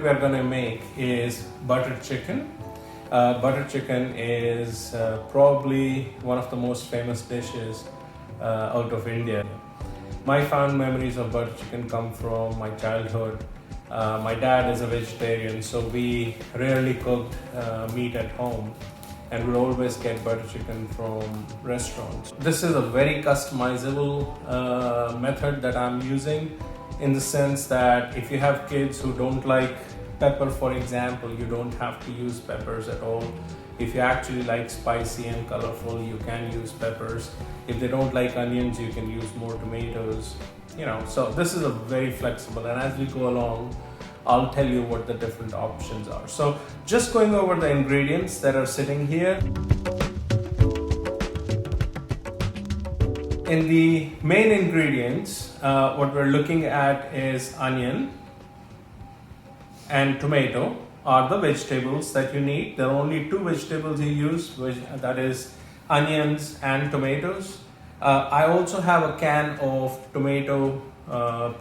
we're gonna make is butter chicken. Butter chicken is probably one of the most famous dishes out of India. My fond memories of butter chicken come from my childhood. My dad is a vegetarian, so we rarely cooked meat at home, and we'd always get butter chicken from restaurants. This is a very customizable method that I'm using, in the sense that if you have kids who don't like pepper, for example, you don't have to use peppers at all. If you actually like spicy and colorful, you can use peppers. If they don't like onions, you can use more tomatoes. So this is a very flexible, and as we go along, I'll tell you what the different options are. So just going over the ingredients that are sitting here. In the main ingredients, what we're looking at is onion and tomato are the vegetables that you need. There are only two vegetables you use, that is onions and tomatoes. I also have a can of tomato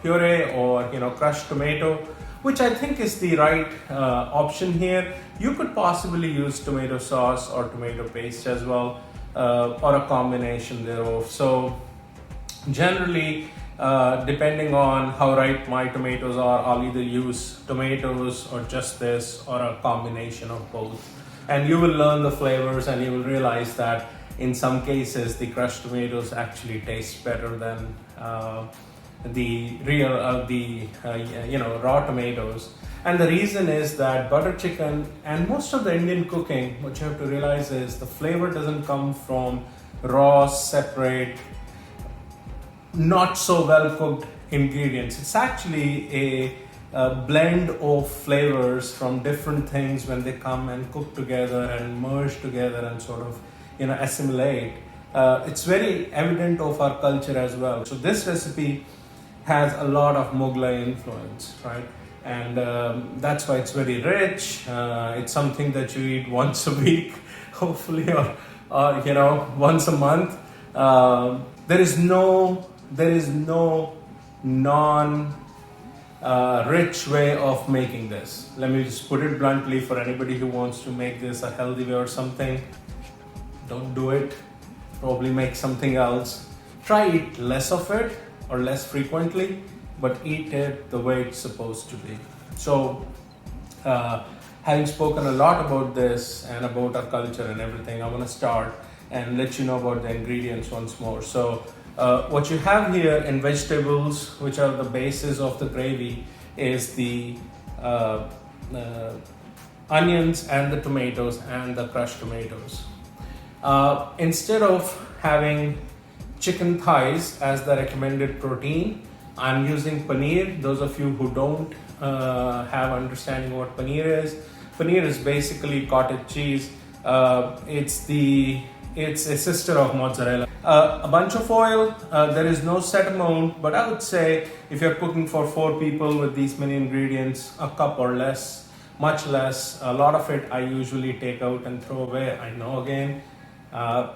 puree or crushed tomato, which I think is the right option here. You could possibly use tomato sauce or tomato paste as well, or a combination thereof. So generally, depending on how ripe my tomatoes are, I'll either use tomatoes or just this, or a combination of both. And you will learn the flavors, and you will realize that in some cases the crushed tomatoes actually taste better than the real raw tomatoes. And the reason is that butter chicken and most of the Indian cooking, what you have to realize is the flavor doesn't come from raw, separate, not so well cooked ingredients. It's actually a blend of flavors from different things when they come and cook together and merge together and sort of assimilate. It's very evident of our culture as well. So this recipe has a lot of Mughlai influence, right? And that's why it's very rich. It's something that you eat once a week, hopefully, or once a month. There is no non-rich way of making this. Let me just put it bluntly, for anybody who wants to make this a healthy way or something, don't do it. Probably make something else. Try eat less of it or less frequently, but eat it the way it's supposed to be. So having spoken a lot about this and about our culture and everything, I want to start and let you know about the ingredients once more. So what you have here in vegetables, which are the basis of the gravy, is the onions and the tomatoes and the crushed tomatoes. Instead of having chicken thighs as the recommended protein, I'm using paneer. Those of you who don't have understanding what paneer is basically cottage cheese. It's a sister of mozzarella. A bunch of oil. There is no set amount, but I would say if you're cooking for 4 people with these many ingredients, a cup or less, much less. A lot of it I usually take out and throw away. I know, again,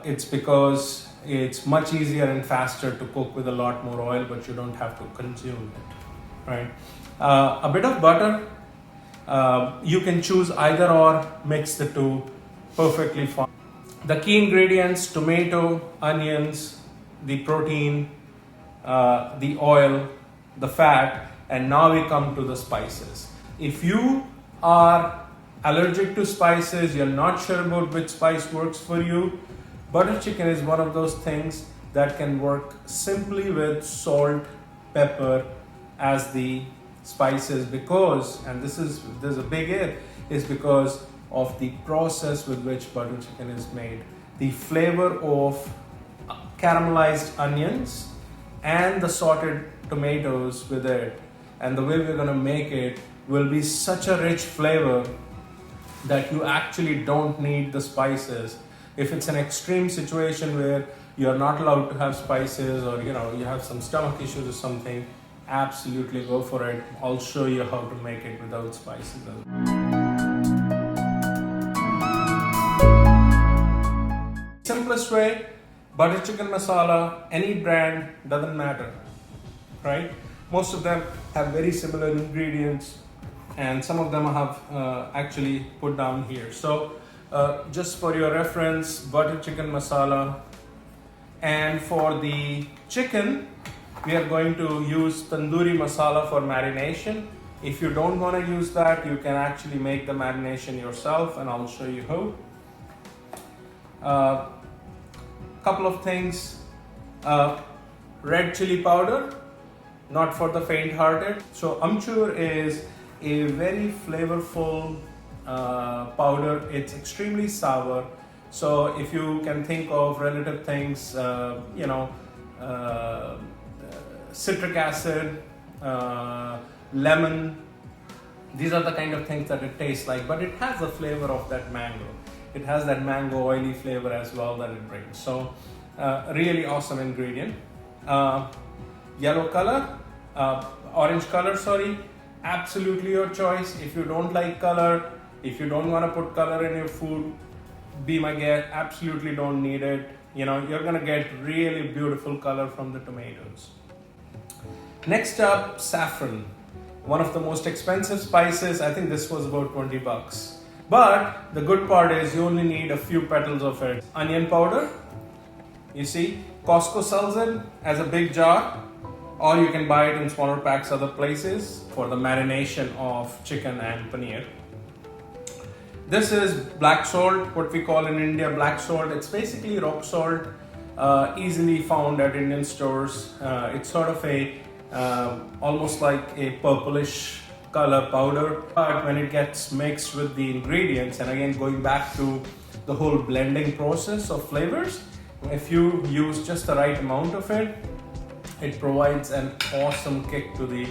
it's because it's much easier and faster to cook with a lot more oil, but you don't have to consume it, right? A bit of butter. You can choose either or, mix the two perfectly fine. The key ingredients: tomato, onions, the protein, the oil, the fat, and now we come to the spices. If you are allergic to spices, you're not sure about which spice works for you, butter chicken is one of those things that can work simply with salt, pepper as the spices, because, and there's a big if, is because of the process with which butter chicken is made. The flavor of caramelized onions and the sauteed tomatoes with it, and the way we're going to make it, will be such a rich flavor that you actually don't need the spices. If it's an extreme situation where you're not allowed to have spices, or you have some stomach issues or something, absolutely go for it. I'll show you how to make it without spices. Simplest way, butter chicken masala, any brand, doesn't matter, right? Most of them have very similar ingredients. and some of them I have actually put down here. So just for your reference, butter chicken masala. And for the chicken, we are going to use tandoori masala for marination. If you don't want to use that, you can actually make the marination yourself, and I'll show you how. Couple of things. Red chili powder, not for the faint-hearted. So amchur is a very flavorful powder. It's extremely sour. So if you can think of relative things, citric acid, lemon, these are the kind of things that it tastes like, but it has the flavor of that mango. It has that mango oily flavor as well that it brings. So really awesome ingredient. Yellow color, orange color, sorry, absolutely your choice. If you don't like color, if you don't want to put color in your food, be my guest, absolutely don't need it. You know, you're gonna get really beautiful color from the tomatoes. Next up, saffron. One of the most expensive spices. I think this was about 20 bucks. But the good part is you only need a few petals of it. Onion powder. You see, Costco sells it as a big jar, or you can buy it in smaller packs other places for the marination of chicken and paneer. This is black salt, what we call in India black salt. It's basically rock salt, easily found at Indian stores. It's sort of a almost like a purplish color powder, but when it gets mixed with the ingredients, and again going back to the whole blending process of flavors, if you use just the right amount of it, it provides an awesome kick to the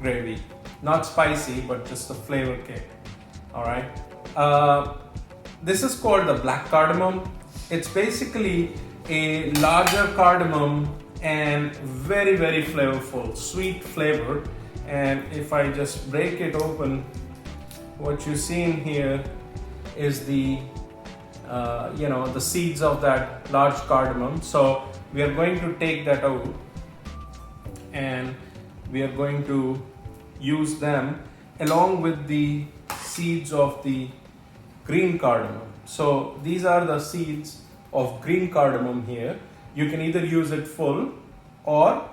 gravy. Not spicy, but just the flavor kick. All right. This is called the black cardamom. It's basically a larger cardamom and very, very flavorful, sweet flavor. And if I just break it open, what you see in here is the the seeds of that large cardamom. So we are going to take that out, and we are going to use them along with the seeds of the green cardamom. So these are the seeds of green cardamom here. You can either use it full or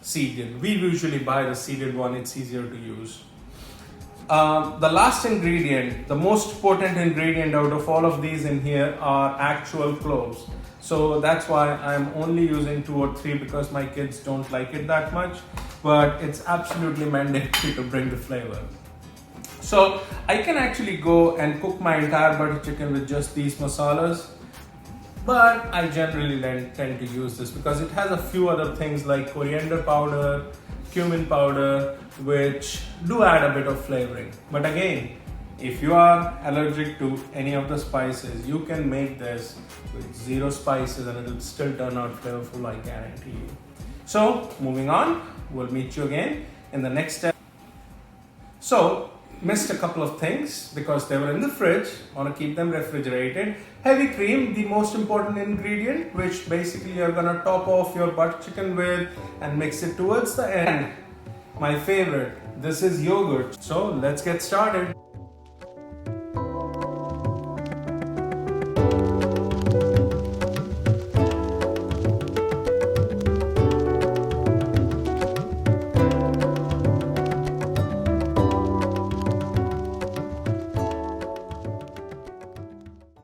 seeded. We usually buy the seeded one, it's easier to use. The last ingredient, the most potent ingredient out of all of these in here are actual cloves. So that's why I'm only using 2 or 3 because my kids don't like it that much, but it's absolutely mandatory to bring the flavor. So I can actually go and cook my entire butter chicken with just these masalas, but I generally tend to use this because it has a few other things like coriander powder, cumin powder, which do add a bit of flavoring. But again, if you are allergic to any of the spices, you can make this with 0 spices and it will still turn out flavorful, I guarantee you. So moving on, we'll meet you again in the next step. So missed a couple of things because they were in the fridge. Want to keep them refrigerated. Heavy cream, the most important ingredient, which basically you're gonna top off your butter chicken with and mix it towards the end. My favorite, this is yogurt. So let's get started.